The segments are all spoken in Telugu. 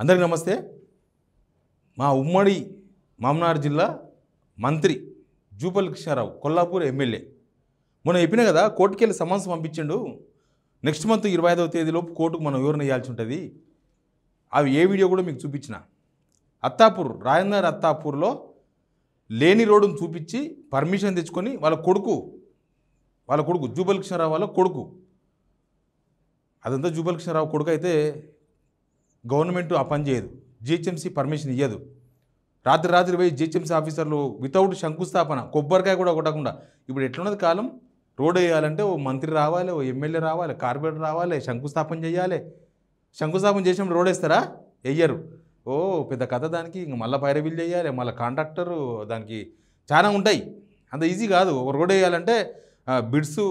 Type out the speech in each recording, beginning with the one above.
అందరికీ నమస్తే. మా ఉమ్మడి మామనార్ జిల్లా మంత్రి జూపల్లి కృష్ణారావు కొల్లాపూర్ ఎమ్మెల్యే మొన్న చెప్పినా కదా, కోర్టుకి వెళ్ళి సమన్స్ పంపించిండు. నెక్స్ట్ మంత్ 25వ తేదీలోపు కోర్టుకు మనం వివరణ ఇవ్వాల్సి ఉంటుంది. అవి ఏ వీడియో కూడా మీకు చూపించిన. అత్తాపూర్ రాజేందర్ అత్తాపూర్లో లేని రోడ్డును చూపించి పర్మిషన్ తెచ్చుకొని వాళ్ళ కొడుకు జూపల్లి కృష్ణారావు వాళ్ళ కొడుకు, అదంతా జూపల్లి కృష్ణారావు కొడుకు అయితే గవర్నమెంట్ ఆ పని చేయదు, జిహెచ్ఎంసీ పర్మిషన్ ఇవ్వదు. రాత్రి పోయి జిహెచ్ఎంసీ ఆఫీసర్లు వితౌట్ శంకుస్థాపన కొబ్బరికాయ కూడా కొట్టకుండా, ఇప్పుడు ఎట్లున్నది కాలం, రోడ్ వేయాలంటే ఓ మంత్రి రావాలి, ఓ ఎమ్మెల్యే రావాలి, కార్పొరేటర్ రావాలి, శంకుస్థాపన చేయాలి. శంకుస్థాపన చేసినప్పుడు రోడ్ వేస్తారా? వెయ్యరు. ఓ పెద్ద కథ దానికి. ఇంక మళ్ళీ పైరవీలు చేయాలి, మళ్ళీ కాంట్రాక్టరు, దానికి చాలా ఉంటాయి. అంత ఈజీ కాదు. ఒక రోడ్ వేయాలంటే బిడ్స్,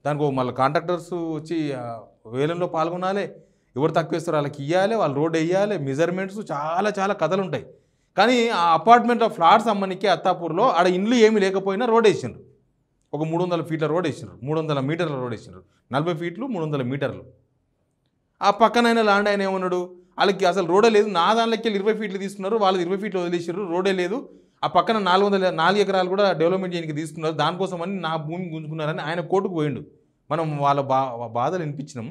దానికి మళ్ళీ కాంట్రాక్టర్స్ వచ్చి వేలంలో పాల్గొనాలి, ఎవరు తక్కువ వేస్తారో వాళ్ళకి ఇవ్వాలి, వాళ్ళు రోడ్ వేయాలి, మెజర్మెంట్స్, చాలా కథలు ఉంటాయి. కానీ ఆ అపార్ట్మెంట్ ఆఫ్ ఫ్లాట్స్ అమ్మనికి అత్తాపూర్లో ఆడ ఇండ్లు ఏమీ లేకపోయినా రోడ్ వేసిండ్రు. ఒక 300 ఫీట్ల రోడ్ వేసిండ్రు, 300 మీటర్ల రోడ్ వేసిండ్రు, 40 ఫీట్లు 300 మీటర్లు. ఆ పక్కనైనా ల్యాండ్ ఆయన ఏమన్నాడు, వాళ్ళకి అసలు రోడే లేదు, నా దానిలోకి 20 ఫీట్లు తీసుకున్నారు, వాళ్ళు 20 ఫీట్లు వదిలేసారు, రోడే లేదు. ఆ పక్కన 4 ఎకరాలు కూడా డెవలప్మెంట్ చేయడానికి తీసుకున్నారు, దానికోసమని నా భూమి గుంజుకున్నారని ఆయన కోర్టుకు పోయిండు. మనం వాళ్ళ బాధలు వినిపించినాం,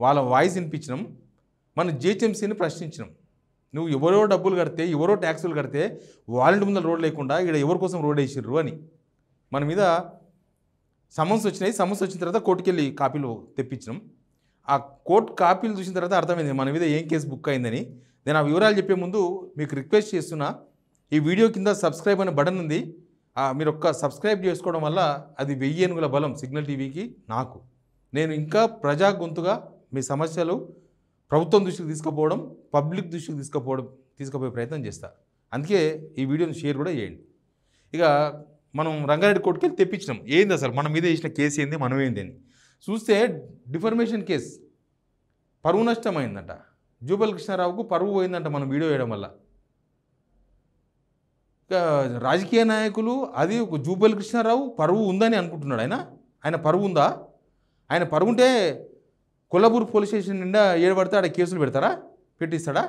వాళ్ళ వాయిస్ వినిపించినాం, మనం జిహెచ్ఎంసీని ప్రశ్నించినాం. నువ్వు ఎవరో డబ్బులు కడితే, ఎవరో ట్యాక్సులు కడితే వాళ్ళ ముందర రోడ్ లేకుండా ఇక్కడ ఎవరి కోసం రోడ్ వేసిర్రు అని మన మీద సమన్స్ వచ్చినాయి. సమన్స్ వచ్చిన తర్వాత కోర్టుకి వెళ్ళి కాపీలు తెప్పించినాం. ఆ కోర్టు కాపీలు చూసిన తర్వాత అర్థమైంది మన మీద ఏం కేసు బుక్ అయిందని. నేను ఆ వివరాలు చెప్పే ముందు మీకు రిక్వెస్ట్ చేస్తున్నా, ఈ వీడియో కింద సబ్స్క్రైబ్ అనే బటన్ ఉంది, మీరు ఒక్క సబ్స్క్రైబ్ చేసుకోవడం వల్ల అది 1000 ఏనుగుల బలం సిగ్నల్ టీవీకి, నాకు. నేను ఇంకా ప్రజా గొంతుగా మీ సమస్యలు ప్రభుత్వం దృష్టికి తీసుకుపోవడం, పబ్లిక్ దృష్టికి తీసుకుపోయే ప్రయత్నం చేస్తా. అందుకే ఈ వీడియోని షేర్ కూడా చేయండి. ఇక మనం రంగారెడ్డి కోర్టుకి వెళ్ళి తెప్పించినాం. ఏంది అసలు మన మీద వేసిన కేసు ఏంది, మనం ఏంది అని చూస్తే డిఫర్మేషన్ కేసు, పరువు నష్టం అయిందంట. జూపల్లి కృష్ణారావుకు పరువు పోయిందంట మనం వీడియో వేయడం వల్ల. ఇక రాజకీయ నాయకులు అది జూపల్లి కృష్ణారావు పరువు ఉందని అనుకుంటున్నాడు. ఆయన పరువు ఉందా? ఆయన పరువు ఉంటే కొల్లాపూర్ పోలీస్ స్టేషన్ నిండా ఏడబడితే ఆడ కేసులు పెడతారా, పెట్టిస్తాడా?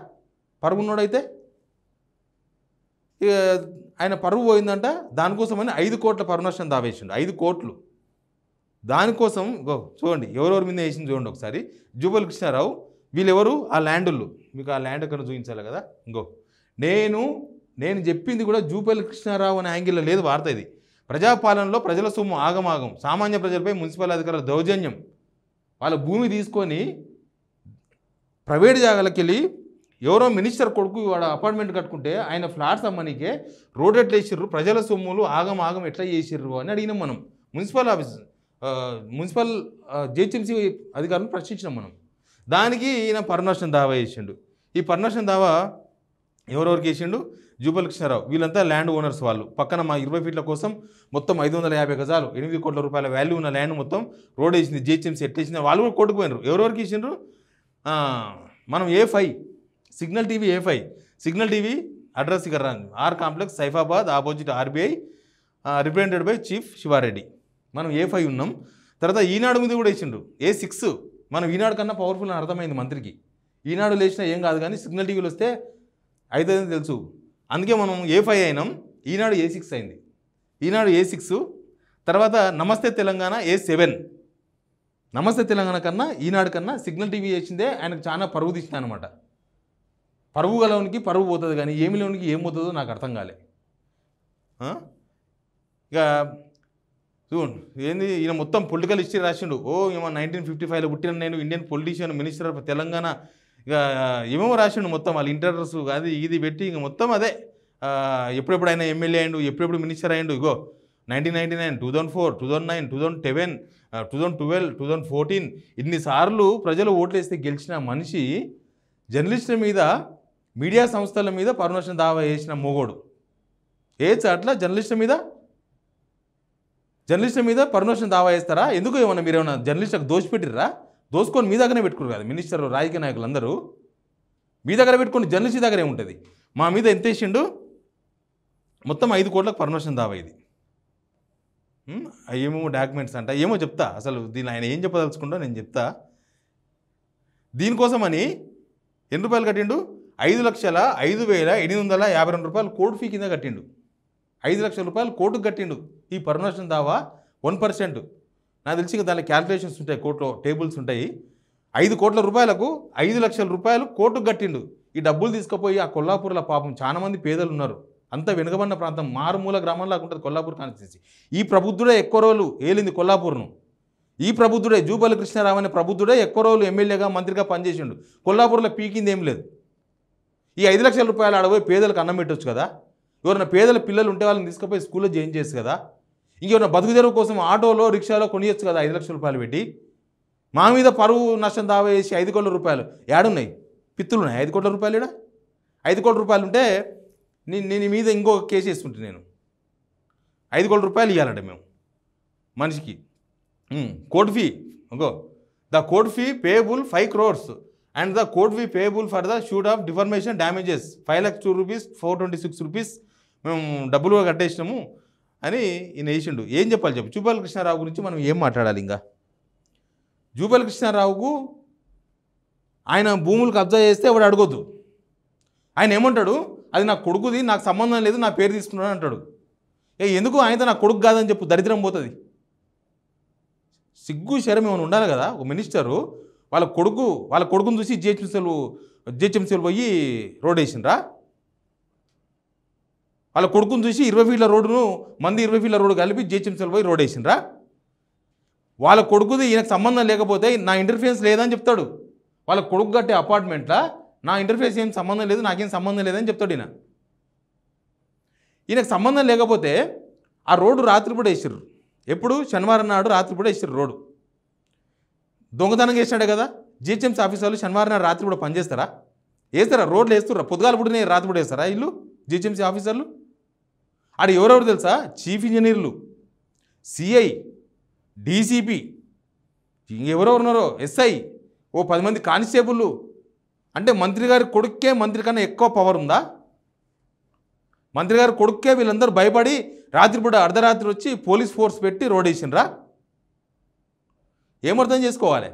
పరువు ఉన్నాడైతే. ఇక ఆయన పరువు పోయిందంట, దానికోసమని 5 కోట్ల పరువు నష్టం దావేసిండు. 5 కోట్లు దానికోసం. చూడండి ఎవరెవరి మీద వేసింది చూడండి ఒకసారి. జూపల్లి కృష్ణారావు వీళ్ళెవరు? ఆ ల్యాండులు. మీకు ఆ ల్యాండ్ ఎక్కడ చూపించాలి కదా. నేను చెప్పింది కూడా జూపల్లి కృష్ణారావు అనే యాంగిల్లో లేదు వార్త. ఇది ప్రజాపాలనలో ప్రజల సొమ్ము ఆగమాగం, సామాన్య ప్రజలపై మున్సిపల్ అధికారుల దౌర్జన్యం. వాళ్ళ భూమి తీసుకొని ప్రైవేట్ జాగాలకు వెళ్ళి ఎవరో మినిస్టర్ కొడుకు వాడు అపార్ట్మెంట్ కట్టుకుంటే ఆయన ఫ్లాట్స్ అమ్మనికే రోడ్ ఎట్లా వేసిర్రు, ప్రజల సొమ్ములు ఆగం ఎట్లా చేసిర్రు అని అడిగినాం మనం. మున్సిపల్ జిహెచ్ఎంసీ అధికారులను ప్రశ్నించినాం మనం. దానికి ఈయన పరువు దావా వేసిండు. ఈ పరువు దావా ఎవరెవరికి వేసిండు? జూపల్లి కృష్ణారావు. వీళ్ళంతా ల్యాండ్ ఓనర్స్. వాళ్ళు పక్కన మా 20 ఫీట్ల కోసం మొత్తం 550 గజాలు 8 కోట్ల రూపాయల వాల్యూ ఉన్న ల్యాండ్ మొత్తం రోడ్ వేసింది జిహెచ్ఎంసీ. ఎట్లేసింది వాళ్ళు కూడా కొట్టుకుపోయినారు. ఎవరెవరికి వేసిండ్రు? మనం A5 signal TV, A5 signal TV address ఇక్కడ R complex Saifabad opposite RBI, represented by chief Shiva Reddy. మనం A5 ఉన్నాం. తర్వాత ఈనాడు మీద కూడా వేసిండ్రు A6. మనం ఈనాడు కన్నా పవర్ఫుల్ అని అర్థమైంది మంత్రికి. ఈనాడు లేచినా ఏం కాదు కానీ సిగ్నల్ టీవీలో వస్తే అవుతుందని తెలుసు. అందుకే మనం A5 అయినాం, ఈనాడు A6 అయింది. ఈనాడు A6 తర్వాత నమస్తే తెలంగాణ A7. నమస్తే తెలంగాణ కన్నా ఈనాడు కన్నా సిగ్నల్ టీవీ చేసిందే ఆయనకు చాలా పరువు తీసిన అనమాట. పరువు గలవనికి పరువు పోతుంది కానీ ఏమిలోనికి ఏం పోతుందో నాకు అర్థం కాలే. ఇక చూడండి ఏంది, ఈయన మొత్తం పొలిటికల్ హిస్టరీ రాసిండు. ఏమో 1955లో పుట్టిన నేను, Indian politician, minister of Telangana, ఇక ఏమేమో రాసిండు మొత్తం. వాళ్ళ ఇంటర్వ్యూస్ అది ఇది పెట్టి ఇంక మొత్తం అదే. ఎప్పుడెప్పుడు ఆయన ఎమ్మెల్యే అయ్యిండు, ఎప్పుడెప్పుడు మినిస్టర్ అయ్యిండు. 1999, 2004, 2009, 2011, 2012, 2014 ఇన్నిసార్లు ప్రజలు ఓట్లేస్తే గెలిచిన మనిషి జర్నలిస్టుల మీద, మీడియా సంస్థల మీద పరువు నష్టం దావా వేసిన మొగోడు. అట్లా జర్నలిస్టుల మీద పరువు నష్టం దావా వేస్తారా? ఎందుకు? ఏమన్నా మీరేమన్నా జర్నలిస్టులకు దోషపెట్టిర్రా? దోసుకొని మీ దగ్గరనే పెట్టుకోరు కదా మినిస్టర్, రాజకీయ నాయకులు అందరూ మీ దగ్గర పెట్టుకొని జర్నలిస్ట్ దగ్గర ఏముంటుంది? మా మీద ఎంత వేసిండు? మొత్తం 5 కోట్లకు పరువు నష్టం దావా. ఇది ఏమో డాక్యుమెంట్స్ అంట, ఏమో చెప్తా. అసలు దీని ఆయన ఏం చెప్పదలుచుకుంటో నేను చెప్తా. దీనికోసమని ఎన్ని రూపాయలు కట్టిండు? 5,05,852 రూపాయలు కోర్టు ఫీ కింద కట్టిండు. 5 లక్షల రూపాయలు కోర్టుకు కట్టిండు. ఈ పర్మిషన్ దావా 1%. నాకు తెలిసి ఇంకా దాని క్యాల్కులేషన్స్ ఉంటాయి, కోర్టులో టేబుల్స్ ఉంటాయి. 5 కోట్ల రూపాయలకు 5 లక్షల రూపాయలు కోర్టుకు కట్టిండు. ఈ డబ్బులు తీసుకుపోయి ఆ కొల్లాపూర్లో పాపం చాలా మంది పేదలు ఉన్నారు. అంత వెనుకబడిన ప్రాంతం, మారుమూల గ్రామంలాగా ఉంటుంది కొల్లాపూర్ కాన్స్టిట్యున్సీ. ఈ ప్రబుద్ధుడే ఎక్కువ రోజులు ఏలింది కొల్లాపూర్ను. ఈ ప్రబుద్ధుడే జూపల్లి కృష్ణారావు అనే ప్రబుద్ధుడే ఎక్కువ రోజులు ఎమ్మెల్యేగా మంత్రిగా పనిచేసిండు. కొల్లాపూర్లో పీకింది ఏం లేదు. ఈ 5 లక్షల రూపాయలు ఆడపోయి పేదలకు అన్నం పెట్టవచ్చు కదా. ఎవరైనా పేదల పిల్లలు ఉంటే వాళ్ళని తీసుకుపోయి స్కూల్లో జాయిన్ చేయొచ్చు కదా. ఇంకేమైనా బతుకు తెరువు కోసం ఆటోలో రిక్షాలో కొనియొచ్చు కదా 5 లక్షల రూపాయలు పెట్టి. మా మీద పరువు నష్టం దావా వేసి 5 కోట్ల రూపాయలు ఏడున్నాయి? పిత్తులు ఉన్నాయి 5 కోట్ల రూపాయలు. ఇక్కడ 5 కోట్ల రూపాయలు ఉంటే నేను మీద ఇంకొక కేసు వేసుకుంటాను. నేను 5 కోట్ల రూపాయలు ఇవ్వాలంటే మేము మనిషికి. కోర్ట్ ఫీ ఇంకో the court fee payable 5 crores and the court fee payable for the suit of defamation damages 5,02 rupees 426 rupees మేము డబ్బులుగా కట్టేసినాము అని ఈయన వేసిండు. ఏం చెప్పాలి చెప్పు? జూపల్లి కృష్ణారావు గురించి మనం ఏం మాట్లాడాలి? ఇంకా జూపల్లి కృష్ణారావుకు ఆయన భూములు కబ్జా చేస్తే ఎవడు అడగొద్దు. ఆయన ఏమంటాడు? అది నా కొడుకుది, నాకు సంబంధం లేదు, నా పేరు తీసుకున్నాడు అంటాడు. ఎందుకు ఆయనతో నా కొడుకు కాదని చెప్పు, దరిద్రం పోతుంది. సిగ్గు శరం ఏమైనా ఉండాలి కదా. ఒక మినిస్టరు వాళ్ళ కొడుకును చూసి జిహెచ్ఎంసీలు పోయి రోడ్ వేసిండ్రా? వాళ్ళ కొడుకును చూసి 20 ఫీట్ల రోడ్డును 20 ఫీట్ల రోడ్డు కలిపి జిహెచ్ఎంసీలు పోయి రోడ్ వేసిండ్రా? వాళ్ళ కొడుకుది ఈయనకు సంబంధం లేకపోతే నా ఇంటర్ఫియరెన్స్ లేదని చెప్తాడు. వాళ్ళ కొడుకు కట్టే అపార్ట్మెంట్లో నా ఇంటర్ఫియరెన్స్ ఏం సంబంధం లేదు, నాకేం సంబంధం లేదని చెప్తాడు ఈయన. ఈయనకు సంబంధం లేకపోతే ఆ రోడ్డు రాత్రిపూట వేసిర్రు. ఎప్పుడు? శనివారం నాడు రాత్రిపూట వేసిర్రు రోడ్డు. దొంగతనం చేసినాడే కదా. జిహెచ్ఎంసీ ఆఫీసర్లు శనివారం నాడు రాత్రిపూట పనిచేస్తారా? వేస్తారా? రోడ్లు వేస్తుర్రా? పొద్దుగాల పుట్టిన రాత్రిపూట వేస్తారా ఇల్లు జిహెచ్ఎంసీ ఆఫీసర్లు? ఆడ ఎవరెవరు తెలుసా? చీఫ్ ఇంజనీర్లు, సిఐ, డీసీపీ, ఇంకెవరెవరున్నారో ఎస్ఐ, ఓ 10 మంది కానిస్టేబుళ్ళు. అంటే మంత్రి గారి కొడుక్కే మంత్రి కన్నా ఎక్కువ పవర్ ఉందా? మంత్రి గారి కొడుక్కే వీళ్ళందరూ భయపడి రాత్రిపూట అర్ధరాత్రి వచ్చి పోలీస్ ఫోర్స్ పెట్టి రోడ్ వేసినరా? ఏమర్థం చేసుకోవాలి?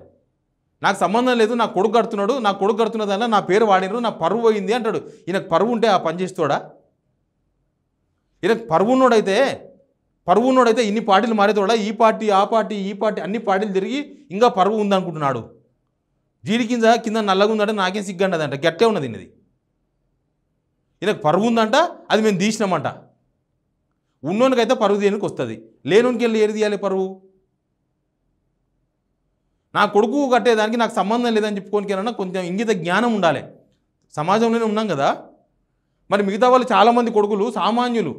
నాకు సంబంధం లేదు, నా కొడుకు కడుతున్నాడు, నా కొడుకు కడుతున్నదల్లా నా పేరు వాడినరు, నా పరువు పోయింది అంటాడు. ఈయనకు పరువు ఉంటే ఆ పని చేస్తాడా? ఈయనకు పరువు ఉన్నోడైతే ఇన్ని పార్టీలు మారేతోడా? ఈ పార్టీ ఆ పార్టీ ఈ పార్టీ అన్ని పార్టీలు తిరిగి ఇంకా పరువు ఉందనుకుంటున్నాడు. జీడి కింద నల్లగా ఉందంటే నాకేం సిగ్గండదంట, గట్టే ఉన్నది ఇది. ఈయనకు పరువు ఉందంట, అది మేము తీసినామంట. ఉన్నోనికైతే పరువు దేనికి వస్తుంది, లేనోనికి వెళ్ళి ఏది తీయాలి పరువు? నా కొడుకు కట్టేదానికి నాకు సంబంధం లేదని చెప్పుకోనికైనా కొంచెం ఇంగిత జ్ఞానం ఉండాలి. సమాజంలోనే ఉన్నాం కదా. మరి మిగతా వాళ్ళు చాలామంది కొడుకులు సామాన్యులు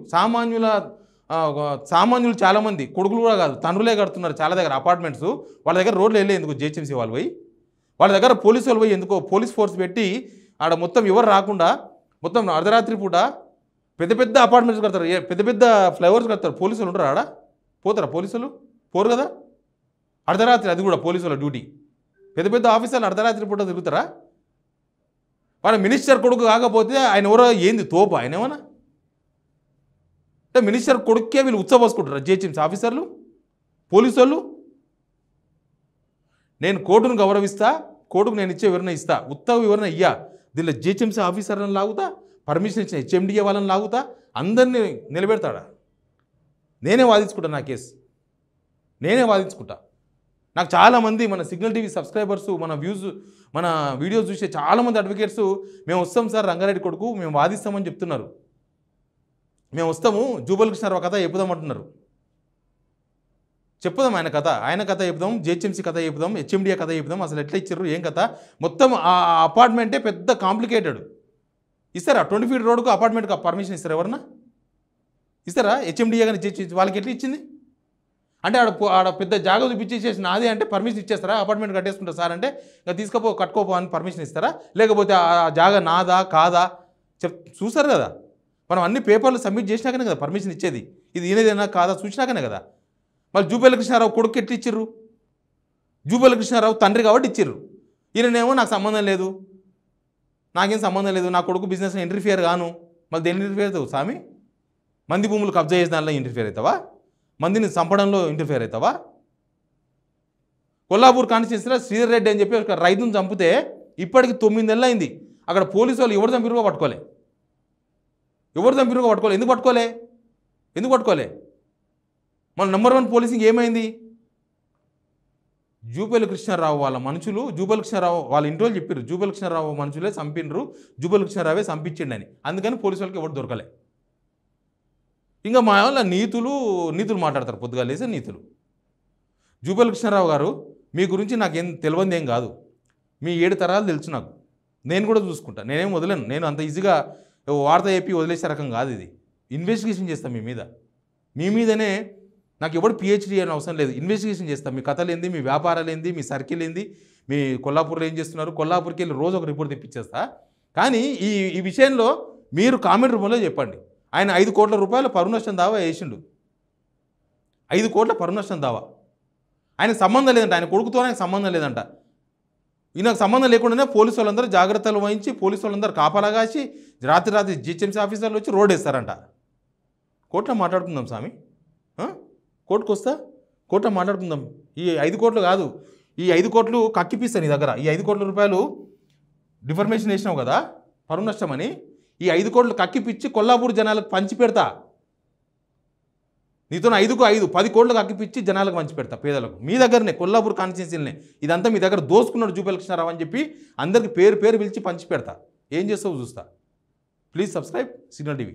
చాలామంది కొడుకులు కూడా కాదు, తండ్రులే కడుతున్నారు చాలా దగ్గర అపార్ట్మెంట్స్. వాళ్ళ దగ్గర రోడ్లు వెళ్ళే ఎందుకు జిహెచ్ఎంసీ వాళ్ళు పోయి, వాళ్ళ దగ్గర పోలీసు వాళ్ళు పోయి ఎందుకో పోలీస్ ఫోర్స్ పెట్టి ఆడ మొత్తం ఎవరు రాకుండా మొత్తం అర్ధరాత్రి పూట పెద్ద పెద్ద అపార్ట్మెంట్స్ కడతారు, పెద్ద పెద్ద ఫ్లైఓవర్స్ కడతారు. పోలీసులు ఉంటారు ఆడ? పోతారా పోలీసులు? పోరు కదా. అర్ధరాత్రి, అది కూడా పోలీసుల డ్యూటీ. పెద్ద పెద్ద ఆఫీసర్లు అర్ధరాత్రి పూట తిరుగుతారా? వాళ్ళ మినిస్టర్ కొడుకు కాకపోతే ఆయన ఎవరో ఏంది తోపు? ఆయన ఏమన్నా అంటే మినిస్టర్ కొడుకే వీళ్ళు ఉత్సవపోసుకుంటారా జిహెచ్ఎంసీ ఆఫీసర్లు, పోలీసు వాళ్ళు? నేను కోర్టును గౌరవిస్తా, కోర్టుకు నేను ఇచ్చే వివరణ ఇస్తా, ఉత్తవ వివరణ ఇయ్యా. దీనిలో జిహెచ్ఎంసీ ఆఫీసర్లను లాగుతా, పర్మిషన్ ఇచ్చిన హెచ్ఎండిఏ వాళ్ళని లాగుతా, అందరినీ నిలబెడతాడా? నేనే వాదించుకుంటా, నా కేసు నేనే వాదించుకుంటా. నాకు చాలామంది మన సిగ్నల్ టీవీ సబ్స్క్రైబర్సు, మన వీడియోస్ చూసే చాలామంది అడ్వకేట్స్ మేము వస్తాం సార్ రంగారెడ్డి కొడుకు, మేము వాదిస్తామని చెప్తున్నారు. మేము వస్తాము, జూపల్లి కృష్ణారావు కథ చెప్పుదామంటున్నారు. చెప్పుదాం ఆయన కథ చెప్పుదాం, జిహెచ్ఎంసీ కథ చెప్పుదాం, హెచ్ఎండిఏ కథ చెప్పుదాం. అసలు ఎట్లా ఇచ్చారు, ఏం కథ? మొత్తం ఆ అపార్ట్మెంటే పెద్ద కాంప్లికేటెడ్. ఇస్తారా 20 ఫీట్ రోడ్డుకు అపార్ట్మెంట్కి పర్మిషన్ ఇస్తారా? ఎవరన్నా ఇస్తారా? హెచ్ఎండిఏ కానీ జిహెచ్ఎంసీ వాళ్ళకి ఎట్లా ఇచ్చింది? అంటే ఆడ పెద్ద జాగా చూపించేసేసి నాది అంటే పర్మిషన్ ఇచ్చేస్తారా? అపార్ట్మెంట్ కట్టేసుకుంటారు సార్ అంటే ఇంకా కట్టుకోపో అని పర్మిషన్ ఇస్తారా? లేకపోతే ఆ జాగా నాదా కాదా చూసారు కదా. మనం అన్ని పేపర్లు సబ్మిట్ చేసినాకనే కదా పర్మిషన్ ఇచ్చేది. ఇది ఈయనదేనా కాదా చూసినాకనే కదా. మళ్ళీ జూపల్లి కృష్ణారావు కొడుకు ఎట్లా ఇచ్చిర్రు? జూపల్లి కృష్ణారావు తండ్రి కాబట్టి ఇచ్చిర్రు. ఈయననేమో నాకు సంబంధం లేదు, నాకేం సంబంధం లేదు, నా కొడుకు బిజినెస్లో ఇంటర్ఫియర్ కాను. మళ్ళీ దేని ఇంటర్ఫియర్ అవుతావు స్వామి? మంది భూములు కబ్జా చేసిన దానిలో ఇంటర్ఫియర్ అవుతావా? మందిని చంపడంలో ఇంటర్ఫియర్ అవుతావా? కొల్లాపూర్ కాన్స్టిట్యున్సీలో శ్రీధర్ రెడ్డి అని చెప్పి ఒక రైతును చంపితే ఇప్పటికి 9 నెలలు అయింది. అక్కడ పోలీసు వాళ్ళు ఎవరు చంపిరుగా పట్టుకోలే, ఎందుకు పట్టుకోలే? మన నెంబర్ 1 పోలీసింగ్ ఏమైంది? జూపల్లి కృష్ణారావు వాళ్ళ మనుషులు, జూపల్లి కృష్ణారావు వాళ్ళ ఇంటి వాళ్ళు చెప్పారు, జూపల్లి కృష్ణారావు మనుషులే చంపినరు, జూపల్లి కృష్ణారావే చంపించండి అని. అందుకని పోలీసు వాళ్ళకి ఎవరు దొరకలే. ఇంకా మా వాళ్ళ నీతులు మాట్లాడతారు, పొద్దుగా లేసే నీతులు. జూపల్లి కృష్ణారావు గారు, మీ గురించి నాకేం తెలియదు ఏం కాదు, మీ 7 తరాలు తెలుసు నాకు, నేను కూడా చూసుకుంటా, నేనేం వదిలేను. నేను అంత ఈజీగా వార్త చెప్పి వదిలేసే రకం కాదు. ఇది ఇన్వెస్టిగేషన్ చేస్తాం మీ మీదనే. నాకు ఎవడు పిహెచ్డీ అని అవసరం లేదు, ఇన్వెస్టిగేషన్ చేస్తాం. మీ కథలు ఏంది, మీ వ్యాపారాలు ఏంది, మీ సర్కిల్ ఏంది, మీ కొల్లాపూర్లో ఏం చేస్తున్నారు, కొల్లాపూర్కి వెళ్ళి రోజు ఒక రిపోర్ట్ తెప్పించేస్తా. కానీ ఈ విషయంలో మీరు కామెంట్ రూపంలో చెప్పండి. ఆయన 5 కోట్ల రూపాయల పరువు నష్టం దావా వేసిండు, 5 కోట్ల పరువు నష్టం దావా. ఆయనకు సంబంధం లేదంట, ఆయన కొడుకుతో ఆయనకు సంబంధం లేదంట. ఈయనకు సంబంధం లేకుండానే పోలీసు వాళ్ళందరూ జాగ్రత్తలు వహించి, పోలీసు వాళ్ళందరూ కాపలా కాసి రాత్రి జిహెచ్ఎంసీ ఆఫీసర్లు వచ్చి రోడ్ వేస్తారంట. కోర్టులో మాట్లాడుకుందాం స్వామి, కోర్టుకు వస్తా, కోర్టులో మాట్లాడుకుందాం. ఈ 5 కోట్లు కాదు, ఈ 5 కోట్లు కక్కిపిస్తాను నీ దగ్గర. ఈ 5 కోట్ల రూపాయలు డిఫర్మేషన్ వేసినావు కదా పరువు నష్టం అని, ఈ 5 కోట్లు కక్కిపిచ్చి కొల్లాపూర్ జనాలకు పంచి పెడతా. నీతో 10 కోట్లకు అక్కిపిచ్చి జనాలకు పంచి పెడతా, పేదలకు. మీ దగ్గరనే కొల్లాపూర్ కాన్స్టిట్యున్సీలనే ఇదంతా మీ దగ్గర దోసుకున్నాడు జూపల్లి కృష్ణారావు అని చెప్పి అందరికి పేరు పిలిచి పంచి పెడతా. ఏం చేస్తావు చూస్తా. Please subscribe signal TV.